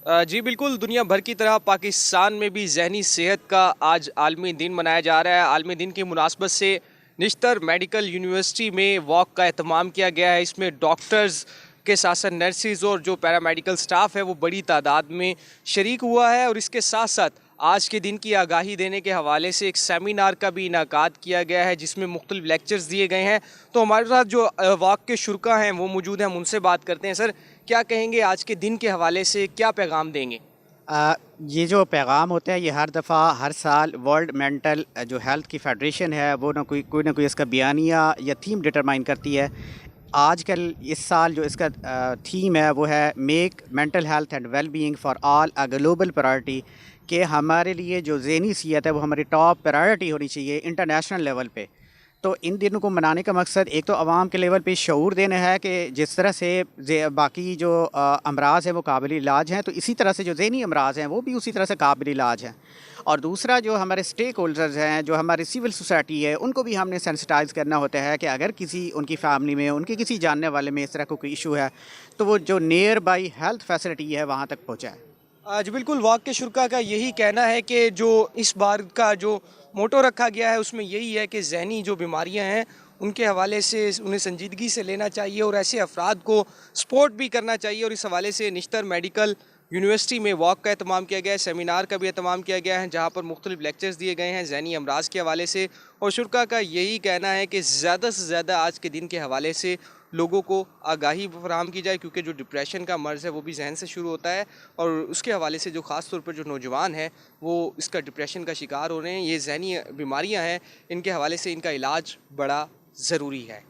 जी बिल्कुल, दुनिया भर की तरह पाकिस्तान में भी ज़हनी सेहत का आज आलमी दिन मनाया जा रहा है। आलमी दिन की मुनासबत से निश्तर मेडिकल यूनिवर्सिटी में वॉक का एहतमाम किया गया है। इसमें डॉक्टर्स के साथ साथ नर्सिज़ और जो पैरामेडिकल स्टाफ है वो बड़ी तादाद में शरीक हुआ है, और इसके साथ साथ आज के दिन की आगाही देने के हवाले से एक सेमिनार का भी इनाकाद किया गया है, जिसमें मुख्तलिफ लेक्चर्स दिए गए हैं। तो हमारे साथ जो वॉक के शुरा हैं वो मौजूद हैं, हम उनसे बात करते हैं। सर, क्या कहेंगे आज के दिन के हवाले से, क्या पैगाम देंगे? अ, ये जो पैगाम होते हैं ये हर दफ़ा हर साल वर्ल्ड मेंटल जो हेल्थ की फेडरेशन है वो ना कोई इसका बयानिया या थीम डिटरमाइन करती है। आजकल इस साल जो इसका थीम है वो है make mental health and well being for all a global priority, कि हमारे लिए जो ज़हनी सेहत है वो हमारी टॉप प्रायोरिटी होनी चाहिए इंटरनेशनल लेवल पे। तो इन दिनों को मनाने का मकसद एक तो आवाम के लेवल पे शऊर देना है कि जिस तरह से बाकी जो अमराज हैं वो काबिल इलाज हैं, तो इसी तरह से जो ज़हनी अमराज हैं वो भी उसी तरह से काबिल इलाज हैं। और दूसरा, जो हमारे स्टेक होल्डर्स हैं, जो हमारी सिविल सोसाइटी है, उनको भी हमने सेंसिटाइज़ करना होता है कि अगर किसी उनकी फैमिली में, उनके किसी जानने वाले में इस तरह का कोई इशू है तो वो जो नियर बाई हेल्थ फैसिलिटी है वहाँ तक पहुँचाए। आज बिल्कुल वॉक के शुरा का यही कहना है कि जो इस बार का जो मोटो रखा गया है उसमें यही है कि जहनी जो बीमारियां हैं उनके हवाले से उन्हें संजीदगी से लेना चाहिए और ऐसे अफराद को सपोर्ट भी करना चाहिए। और इस हवाले से निश्तर मेडिकल यूनिवर्सिटी में वॉक का एहतमाम किया गया है, सेमिनार का भी एहतमाम किया गया है, जहाँ पर मुख्तलिफ लेक्चर्स दिए गए हैं जहनी अमराज के हवाले से। और शुरा का यही कहना है कि ज़्यादा से ज़्यादा आज के दिन के हवाले से लोगों को आगाही फराहम की जाए, क्योंकि जो डिप्रेशन का मर्ज़ है वो भी जहन से शुरू होता है, और उसके हवाले से जो ख़ास तौर पर जो नौजवान हैं वो इसका डिप्रेशन का शिकार हो रहे हैं। ये जहनी बीमारियां हैं, इनके हवाले से इनका इलाज बड़ा ज़रूरी है।